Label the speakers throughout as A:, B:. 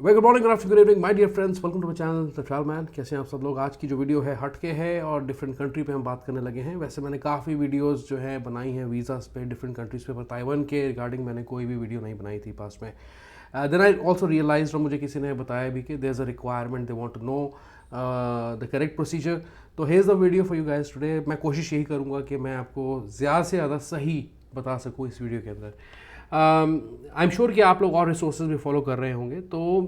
A: Well good morning, good afternoon, good evening my dear friends, welcome to my channel the travel man. कैसे हैं आप सब लोग। आज की जो वीडियो है हटके है और डिफरेंट कंट्री पे हम बात करने लगे हैं। वैसे मैंने काफ़ी वीडियोस जो है बनाई हैं वीज़ास पे, डिफरेंट कंट्रीज़ पे, पर ताइवान के रिगार्डिंग मैंने कोई भी वीडियो नहीं बनाई थी पास में। देन आई ऑल्सो रियलाइज, और मुझे किसी ने बताया भी कि there is a requirement, they want to know the correct procedure. तो here is the video for you guys today. मैं कोशिश यही करूँगा कि मैं आपको ज़्यादा से ज़्यादा सही बता सकूँ इस वीडियो के अंदर। आई एम श्योर कि आप लोग और रिसोर्सेज भी फॉलो कर रहे होंगे, तो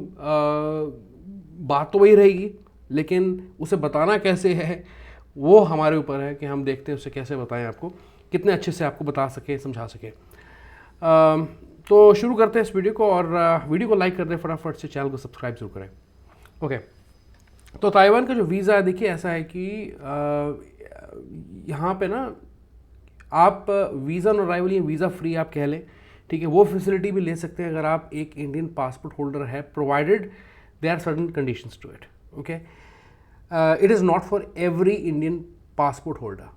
A: बात तो वही रहेगी, लेकिन उसे बताना कैसे है वो हमारे ऊपर है कि हम देखते हैं उसे कैसे बताएं, आपको कितने अच्छे से आपको बता सके, समझा सके। तो शुरू करते हैं इस वीडियो को, और वीडियो को लाइक कर दें फटाफट से, चैनल को सब्सक्राइब जरूर करें। ओके, तो ताइवान का जो वीज़ा है, देखिए ऐसा है कि यहाँ पे ना आप वीज़ा ऑन अराइवल या वीज़ा फ्री आप कह लें, ठीक है, वो फैसिलिटी भी ले सकते हैं अगर आप एक इंडियन पासपोर्ट होल्डर है, provided there are certain conditions to it. Okay, it is not for every Indian passport holder,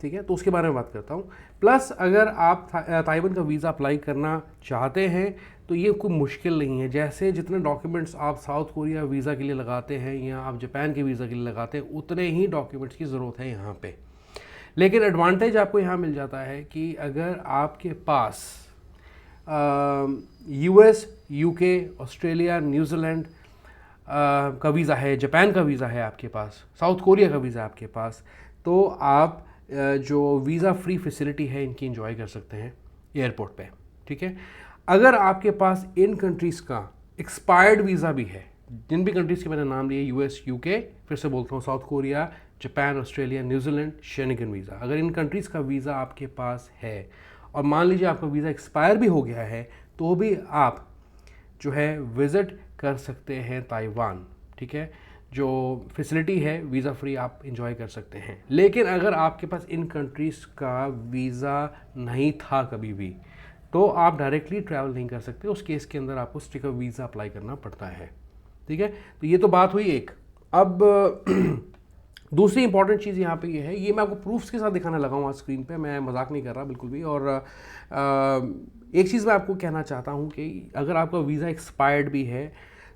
A: ठीक है, तो उसके बारे में बात करता हूँ। प्लस अगर आप ताइवान का वीज़ा अप्लाई करना चाहते हैं तो ये कोई मुश्किल नहीं है। जैसे जितने डॉक्यूमेंट्स आप साउथ कोरिया वीज़ा के लिए लगाते हैं या आप जापान के वीज़ा के लिए लगाते हैं, उतने ही डॉक्यूमेंट्स की ज़रूरत है यहाँ पे। लेकिन एडवांटेज आपको यहाँ मिल जाता है कि अगर आपके पास यूएस, यूके, ऑस्ट्रेलिया, न्यूजीलैंड का वीज़ा है, जापान का वीज़ा है आपके पास, साउथ कोरिया का वीज़ा आपके पास, तो आप जो वीज़ा फ्री फैसिलिटी है इनकी एंजॉय कर सकते हैं एयरपोर्ट पे, ठीक है। अगर आपके पास इन कंट्रीज़ का एक्सपायर्ड वीज़ा भी है, जिन भी कंट्रीज़ के मैंने नाम लिए, यूएस, यूके, फिर से बोलता हूँ, south Korea, Japan, Australia, New Zealand, Schengen visa, अगर इन कंट्रीज़ का वीज़ा आपके पास है और मान लीजिए आपका वीज़ा एक्सपायर भी हो गया है, तो भी आप जो है विज़िट कर सकते हैं ताइवान, ठीक है। जो फैसिलिटी है वीज़ा फ्री आप इंजॉय कर सकते हैं। लेकिन अगर आपके पास इन कंट्रीज़ का वीज़ा नहीं था कभी भी, तो आप डायरेक्टली ट्रैवल नहीं कर सकते। उस केस के अंदर आपको स्टिकर वीज़ा अप्लाई करना पड़ता है, ठीक है। तो ये तो बात हुई एक। अब दूसरी इंपॉर्टेंट चीज़ यहाँ पे ये है, ये मैं आपको प्रूफ्स के साथ दिखाने लगा हूँ आज स्क्रीन पे, मैं मजाक नहीं कर रहा बिल्कुल भी। और एक चीज़ मैं आपको कहना चाहता हूँ कि अगर आपका वीज़ा एक्सपायर्ड भी है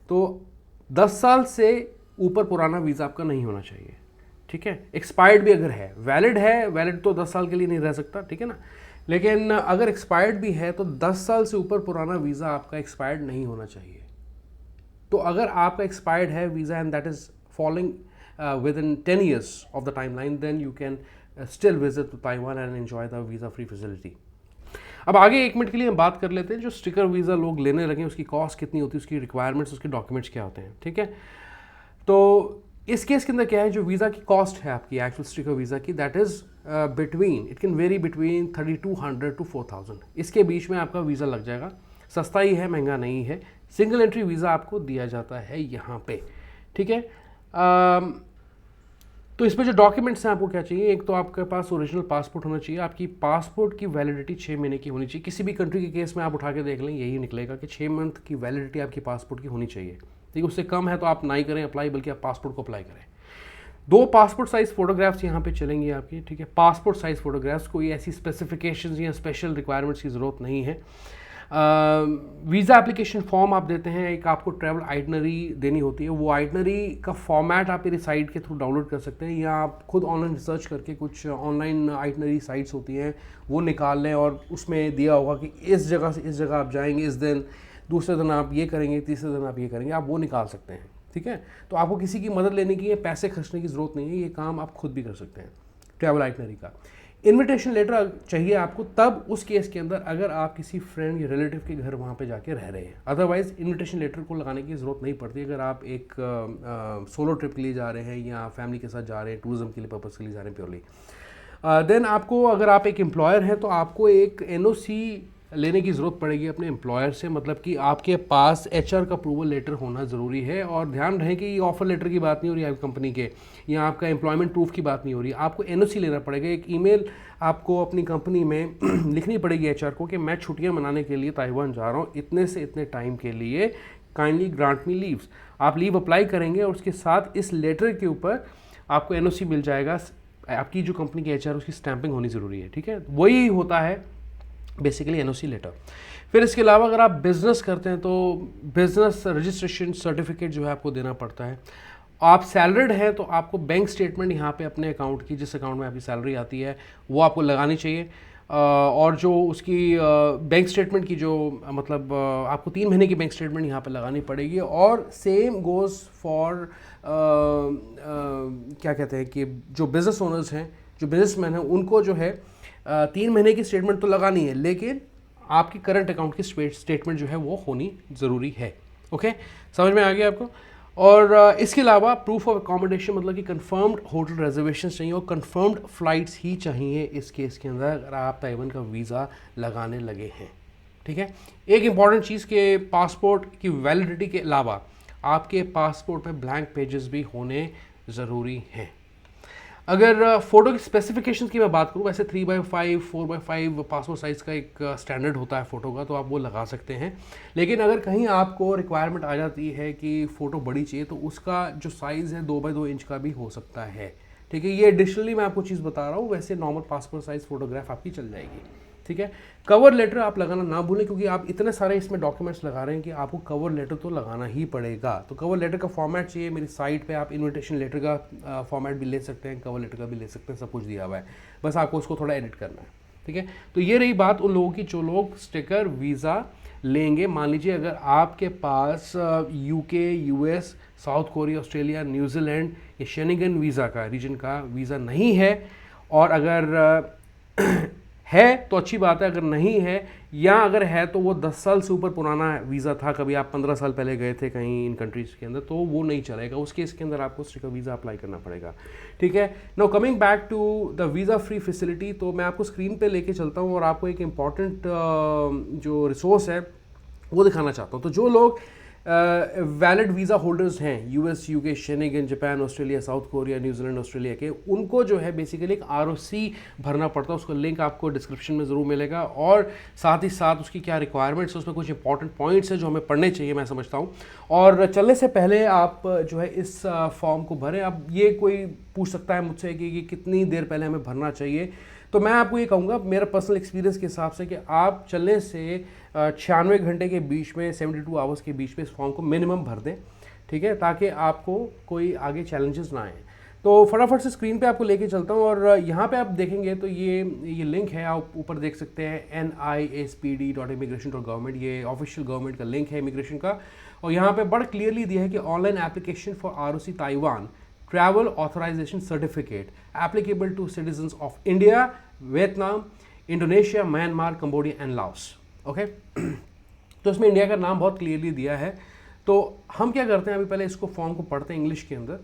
A: तो 10 साल से ऊपर पुराना वीज़ा आपका नहीं होना चाहिए, ठीक है। एक्सपायर्ड भी अगर है, वैलिड तो 10 साल के लिए नहीं रह सकता, ठीक है ना। लेकिन अगर एक्सपायर्ड भी है तो 10 साल से ऊपर पुराना वीज़ा आपका एक्सपायर्ड नहीं होना चाहिए। तो अगर आपका एक्सपायर्ड है visa and that is following within 10 years of the timeline, then you can still visit to Taiwan and enjoy the visa free facility. अब आगे एक मिनट के लिए हम बात कर लेते हैं जो स्टिकर वीज़ा लोग लेने लगे उसकी कॉस्ट कितनी होती है, उसकी रिक्वायरमेंट्स, उसके डॉक्यूमेंट्स क्या होते हैं, ठीक है। तो इस केस के अंदर क्या है, जो वीज़ा की कॉस्ट है आपकी एक्चुअल स्टिकर वीज़ा की, that is it can very between 3200 to 4000, इसके बीच में आपका वीज़ा लग जाएगा। सस्ता ही है, महंगा नहीं है। सिंगल एंट्री वीज़ा आपको दिया जाता है यहाँ पे, ठीक है। तो इसमें जो डॉक्यूमेंट्स हैं आपको क्या चाहिए, एक तो आपके पास ओरिजिनल पासपोर्ट होना चाहिए। आपकी पासपोर्ट की वैलिडिटी 6 महीने की होनी चाहिए। किसी भी कंट्री के केस में आप उठा के देख लें, यही निकलेगा कि 6 मंथ की वैलिडिटी आपकी पासपोर्ट की होनी चाहिए, ठीक है। उससे कम है तो आप ना ही करें अप्लाई, बल्कि आप पासपोर्ट को अप्लाई करें। 2 पासपोर्ट साइज़ फोटोग्राफ्स यहाँ पे चलेंगी आपकी, ठीक है। पासपोर्ट साइज़ फोटोग्राफ्स, कोई ऐसी स्पेसिफिकेशंस या स्पेशल रिक्वायरमेंट्स की ज़रूरत नहीं है। वीज़ा एप्लीकेशन फॉर्म आप देते हैं, एक आपको ट्रैवल आइटनरी देनी होती है। वो आइटनरी का फॉर्मेट आप मेरी साइट के थ्रू डाउनलोड कर सकते हैं, या आप खुद ऑनलाइन रिसर्च करके कुछ ऑनलाइन आइटनरी साइट्स होती हैं वो निकाल लें, और उसमें दिया होगा कि इस जगह से इस जगह आप जाएंगे, इस दिन, दूसरे दिन आप ये करेंगे, तीसरे दिन आप ये करेंगे, आप वो निकाल सकते हैं, ठीक है। तो आपको किसी की मदद लेने की या पैसे खर्चने की ज़रूरत नहीं है, ये काम आप खुद भी कर सकते हैं ट्रैवल आइटनरी का। इनविटेशन लेटर चाहिए आपको तब उस केस के अंदर अगर आप किसी फ्रेंड या रिलेटिव के घर वहाँ पे जाके रह रहे हैं। अदरवाइज इनविटेशन लेटर को लगाने की ज़रूरत नहीं पड़ती अगर आप एक सोलो ट्रिप के लिए जा रहे हैं या फैमिली के साथ जा रहे हैं, टूरिज्म के लिए पर्पज़ के लिए जा रहे हैं प्योरली। देन आपको, अगर आप एक एम्प्लॉयर हैं तो आपको एक एनओसी लेने की ज़रूरत पड़ेगी अपने एम्प्लॉयर से, मतलब कि आपके पास एचआर का अप्रूवल लेटर होना ज़रूरी है। और ध्यान रहे कि ये ऑफर लेटर की बात नहीं हो रही है आपकी कंपनी के, या आपका एम्प्लॉयमेंट प्रूफ की बात नहीं हो रही है। आपको एनओसी लेना पड़ेगा। एक ईमेल आपको अपनी कंपनी में लिखनी पड़ेगी एचआर को कि मैं छुट्टियां मनाने के लिए ताइवान जा रहा हूँ इतने से इतने टाइम के लिए, काइंडली ग्रांट मी लीव्स। आप लीव अप्लाई करेंगे और उसके साथ इस लेटर के ऊपर आपको एनओसी मिल जाएगा। आपकी जो कंपनी की एचआर उसकी स्टैंपिंग होनी ज़रूरी है, ठीक है। वही होता है बेसिकली एनओसी लेटर। फिर इसके अलावा अगर आप बिज़नेस करते हैं तो बिज़नेस रजिस्ट्रेशन सर्टिफिकेट जो है आपको देना पड़ता है। आप सैलरीड हैं तो आपको बैंक स्टेटमेंट यहाँ पे अपने अकाउंट की, जिस अकाउंट में आपकी सैलरी आती है वो आपको लगानी चाहिए। और जो उसकी बैंक स्टेटमेंट की जो मतलब आपको 3 महीने की बैंक स्टेटमेंट यहाँ पे लगानी पड़ेगी। और सेम गोज़ फॉर क्या कहते हैं कि जो बिज़नेस ओनर्स हैं, जो बिजनेसमैन हैं, उनको जो है 3 महीने की स्टेटमेंट तो लगानी है, लेकिन आपकी करंट अकाउंट की स्टेटमेंट जो है वो होनी ज़रूरी है। ओके, समझ में आ गया आपको। और इसके अलावा प्रूफ ऑफ अकोमोडेशन, मतलब कि कंफर्म्ड होटल रिजर्वेशन चाहिए और कंफर्म्ड फ़्लाइट्स ही चाहिए इस केस के अंदर अगर आप ताइवान का वीज़ा लगाने लगे हैं। ठीक है, एक इंपॉर्टेंट चीज़ के पासपोर्ट की वैलिडिटी के अलावा आपके पासपोर्ट में ब्लैंक पेजेस भी होने ज़रूरी हैं। अगर फ़ोटो की स्पेसिफिकेशंस की मैं बात करूँ, वैसे 3x5 4x5 पासपोर्ट साइज़ का एक स्टैंडर्ड होता है फ़ोटो का, तो आप वो लगा सकते हैं। लेकिन अगर कहीं आपको रिक्वायरमेंट आ जाती है कि फ़ोटो बड़ी चाहिए तो उसका जो साइज़ है 2x2 इंच का भी हो सकता है। ठीक है, ये एडिशनली मैं आपको चीज़ बता रहा हूँ, वैसे नॉर्मल पासपोर्ट साइज़ फ़ोटोग्राफ आपकी चल जाएगी। ठीक है, कवर लेटर आप लगाना ना भूलें, क्योंकि आप इतने सारे इसमें डॉक्यूमेंट्स लगा रहे हैं कि आपको कवर लेटर तो लगाना ही पड़ेगा। तो कवर लेटर का फॉर्मेट चाहिए, मेरी साइट पे आप इनविटेशन लेटर का फॉर्मेट भी ले सकते हैं, कवर लेटर का भी ले सकते हैं, सब कुछ दिया हुआ है, बस आपको उसको थोड़ा एडिट करना है। ठीक है, तो ये रही बात उन लोगों की जो लोग स्टिकर वीज़ा लेंगे। मान लीजिए अगर आपके पास UK, US, south Korea, Australia, New Zealand या शेनिगन वीज़ा का रीजन का वीज़ा नहीं है, और अगर है तो अच्छी बात है, अगर नहीं है या अगर है तो वो 10 साल से ऊपर पुराना वीज़ा था, कभी आप 15 साल पहले गए थे कहीं इन कंट्रीज़ के अंदर, तो वो नहीं चलेगा। उस केस के अंदर आपको स्टिकर वीज़ा अप्लाई करना पड़ेगा। ठीक है, now coming back to the visa free facility, तो मैं आपको स्क्रीन पे लेके चलता हूँ और आपको एक इम्पॉर्टेंट जो रिसोर्स है वो दिखाना चाहता हूँ। तो जो लोग वैलिड वीज़ा होल्डर्स हैं US, UK, Schengen, Japan, Australia, south Korea, New Zealand, Australia के, उनको जो है बेसिकली एक आरओसी भरना पड़ता है। उसका लिंक आपको डिस्क्रिप्शन में ज़रूर मिलेगा, और साथ ही साथ उसकी क्या रिक्वायरमेंट्स है, उसमें कुछ इंपॉर्टेंट पॉइंट्स हैं जो हमें पढ़ने चाहिए, मैं समझता हूँ। और चलने से पहले आप जो है इस फॉर्म को भरें। अब ये कोई पूछ सकता है मुझसे कि कितनी देर पहले हमें भरना चाहिए, तो मैं आपको ये कहूँगा मेरा पर्सनल एक्सपीरियंस के हिसाब से कि आप चलने से 96 घंटे के बीच में, 72 आवर्स के बीच में इस फॉर्म को मिनिमम भर दें। ठीक है, ताकि आपको कोई आगे चैलेंजेस ना आए। तो फटाफट से स्क्रीन पे आपको लेके चलता हूँ, और यहाँ पे आप देखेंगे तो ये लिंक है, आप ऊपर देख सकते हैं nispd.immigration.government, ये ऑफिशियल गवर्नमेंट का लिंक है इमिग्रेशन का। और यहाँ पे बड़ा क्लियरली दिया है कि online application for ROC Taiwan travel authorisation certificate applicable to citizens of India, Vietnam, Indonesia, Myanmar, Cambodia and Laos. Okay, तो इसमें इंडिया का नाम बहुत क्लियरली दिया है। तो हम क्या करते हैं, अभी पहले इसको फॉर्म को पढ़ते हैं इंग्लिश के अंदर,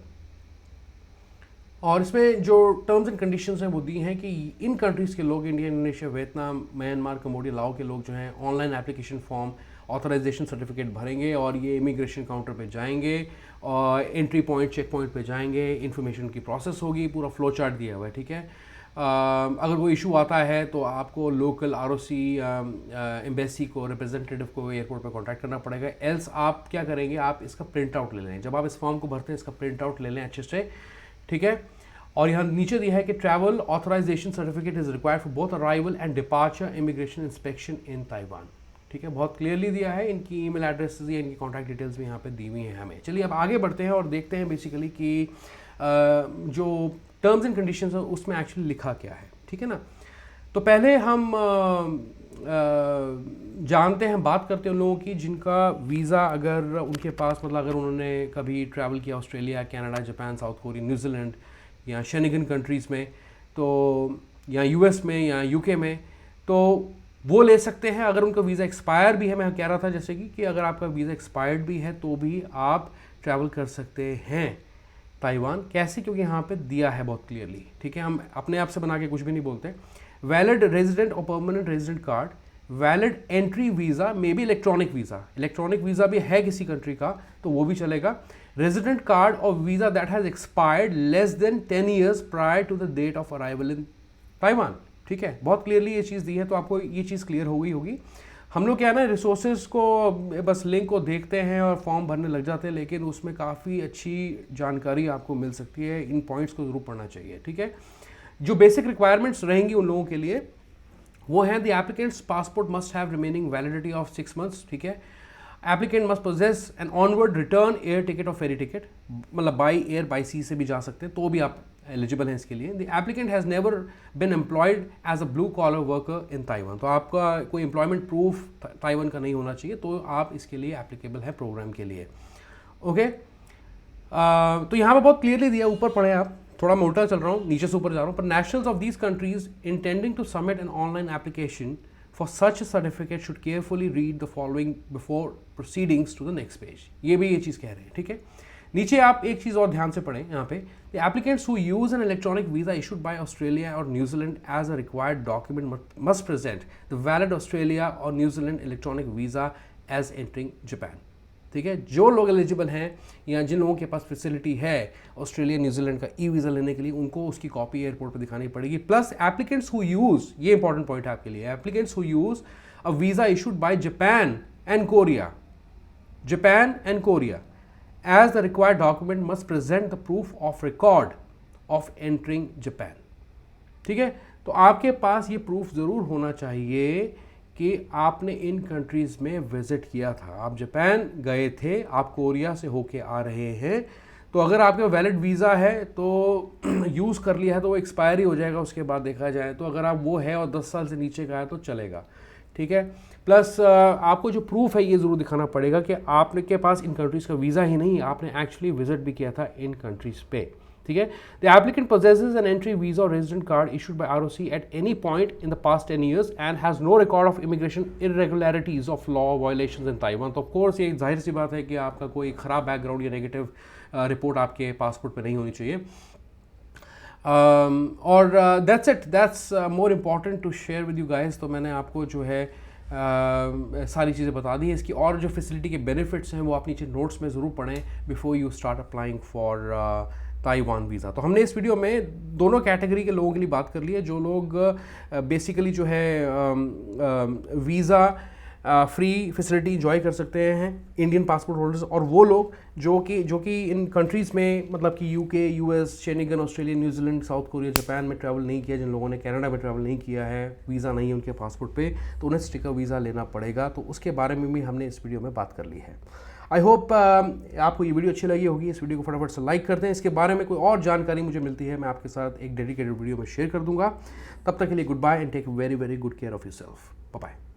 A: और इसमें जो टर्म्स एंड कंडीशंस हैं वो दी हैं कि इन कंट्रीज़ के लोग, India, Indonesia, Vietnam, Myanmar, Cambodia, Laos के लोग जो हैं online application form authorisation certificate भरेंगे, और ये इमिग्रेशन काउंटर पे जाएंगे और एंट्री पॉइंट, चेक पॉइंट पे जाएंगे, इन्फॉर्मेशन की प्रोसेस होगी, पूरा फ्लो चार्ट दिया हुआ है। ठीक है, अगर कोई इशू आता है तो आपको लोकल आरओसी एम्बेसी को, रिप्रेजेंटेटिव को एयरपोर्ट पे कांटेक्ट करना पड़ेगा। एल्स आप क्या करेंगे, आप इसका प्रिंट आउट ले लें। जब आप इस फॉर्म को भरते हैं इसका प्रिंट आउट ले लें अच्छे से। ठीक है, और यहाँ नीचे दिया है कि travel authorisation certificate is required for both arrival and departure immigration inspection in Taiwan. ठीक है, बहुत क्लियरली दिया है। इनकी ईमेल एड्रेसेस या इनकी कॉन्टैक्ट डिटेल्स भी यहाँ पे दी हुई हैं हमें। चलिए अब आगे बढ़ते हैं और देखते हैं बेसिकली कि जो टर्म्स एंड कंडीशंस है उसमें एक्चुअली लिखा क्या है। ठीक है ना, तो पहले हम जानते हैं, बात करते हैं उन लोगों की जिनका वीज़ा अगर उनके पास, मतलब अगर उन्होंने कभी ट्रैवल किया Australia, Canada, Japan, south Korea, New Zealand या शेनिगन कंट्रीज़ में, तो या यूएस में या यूके में, तो वो ले सकते हैं। अगर उनका वीज़ा एक्सपायर भी है, मैं कह रहा था जैसे कि अगर आपका वीज़ा एक्सपायर्ड भी है तो भी आप ट्रैवल कर सकते हैं ताइवान। कैसे, क्योंकि यहाँ पे दिया है बहुत क्लियरली। ठीक है, हम अपने आप से बना के कुछ भी नहीं बोलते। वैलिड रेजिडेंट और permanent resident card, valid entry visa, may be electronic visa भी है किसी कंट्री का तो वो भी चलेगा। रेजिडेंट कार्ड और visa that has expired less than 10 years prior to the date of arrival in Taiwan. ठीक है, बहुत क्लियरली ये चीज़ दी है, तो आपको ये चीज़ क्लियर हो गई होगी। हम लोग क्या है ना, रिसोर्सेज को बस लिंक को देखते हैं और फॉर्म भरने लग जाते हैं, लेकिन उसमें काफ़ी अच्छी जानकारी आपको मिल सकती है। इन पॉइंट्स को ज़रूर पढ़ना चाहिए। ठीक है, जो बेसिक रिक्वायरमेंट्स रहेंगी उन लोगों के लिए, वो हैं the applicant's passport must have remaining validity of 6 months, ठीक है। Applicant must possess an onward return air ticket और फेरी टिकट, मतलब बाई एयर बाई सी से भी जा सकते हैं तो भी आप एलिजिबल हैं इसके लिए। The applicant has never been employed as a blue collar worker in Taiwan, तो आपका कोई एम्प्लॉयमेंट प्रूफ ताइवान का नहीं होना चाहिए, तो आप इसके लिए एप्लीकेबल है प्रोग्राम के लिए। ओके, तो यहाँ पर बहुत क्लियरली दिया, ऊपर पढ़े आप, थोड़ा मोटा चल रहा हूँ, नीचे से ऊपर जा रहा हूँ, पर nationals of these countries intending to submit an online application for such certificate should carefully read the following before proceedings to the next page. ये भी ये चीज़ कह रहे हैं, ठीक है। नीचे आप एक चीज़ और ध्यान से पढ़ें यहाँ पे, the applicants who use an electronic visa issued by Australia और New Zealand as a required document must present the valid Australia और New Zealand electronic visa as entering Japan, ठीक है। जो लोग एलिजिबल हैं या जिन लोगों के पास फैसिलिटी है ऑस्ट्रेलिया न्यूजीलैंड का ई वीज़ा लेने के लिए, उनको उसकी कॉपी एयरपोर्ट पर दिखानी पड़ेगी। प्लस एप्लीकेंट्स हु यूज़, ये इंपॉर्टेंट पॉइंट है आपके लिए, applicants who use a visa issued by Japan and Korea as the required document must present the proof of record of entering Japan, ठीक है। तो आपके पास ये प्रूफ ज़रूर होना चाहिए कि आपने इन कंट्रीज़ में विज़िट किया था, आप जापान गए थे, आप कोरिया से होके आ रहे हैं, तो अगर आपके वैलिड वीज़ा है तो यूज़ कर लिया है तो वो एक्सपायरी हो जाएगा उसके बाद देखा जाए तो, अगर आप वो है और 10 साल से नीचे का है तो चलेगा, ठीक है। प्लस आपको जो प्रूफ है ये ज़रूर दिखाना पड़ेगा कि आपने के पास इन कंट्रीज़ का वीज़ा ही नहीं, आपने एक्चुअली विजिट भी किया था इन कंट्रीज़ पे, ठीक है। The applicant possesses an entry visa or resident card issued by ROC at any point in the past 10 years and has no record of immigration irregularities of law violations in Taiwan। तो of course ये जाहिर सी बात है कि आपका कोई ख़राब background या नेगेटिव रिपोर्ट आपके पासपोर्ट पे नहीं होनी चाहिए। और that's it, that's more important to share with you guys. तो मैंने आपको जो है सारी चीज़ें बता दी हैं इसकी, और जो फैसिलिटी के बेनिफिट्स हैं वो आप नीचे नोट्स में ज़रूर पढ़ें before you start applying for Taiwan visa. तो हमने इस वीडियो में दोनों कैटेगरी के लोगों के लिए बात कर ली है, जो लोग बेसिकली जो है वीज़ा फ्री फैसिलिटी इंजॉय कर सकते हैं इंडियन पासपोर्ट होल्डर्स, और वो लोग जो कि इन कंट्रीज़ में मतलब कि UK, US, Schengen, Australia, New Zealand, south Korea, Japan में ट्रैवल नहीं किया, जिन लोगों ने कनाडा में ट्रैवल नहीं किया है, वीज़ा नहीं है उनके पासपोर्ट पे, तो उन्हें स्टिकर वीज़ा लेना पड़ेगा। तो उसके बारे में भी हमने इस वीडियो में बात कर ली है। आई होप आपको ये वीडियो अच्छी लगी होगी। इस वीडियो को फटाफट से लाइक कर दें। इसके बारे में कोई और जानकारी मुझे मिलती है मैं आपके साथ एक डेडिकेटेड वीडियो में शेयर कर दूंगा। तब तक के लिए goodbye and take very very good care of yourself. Bye bye.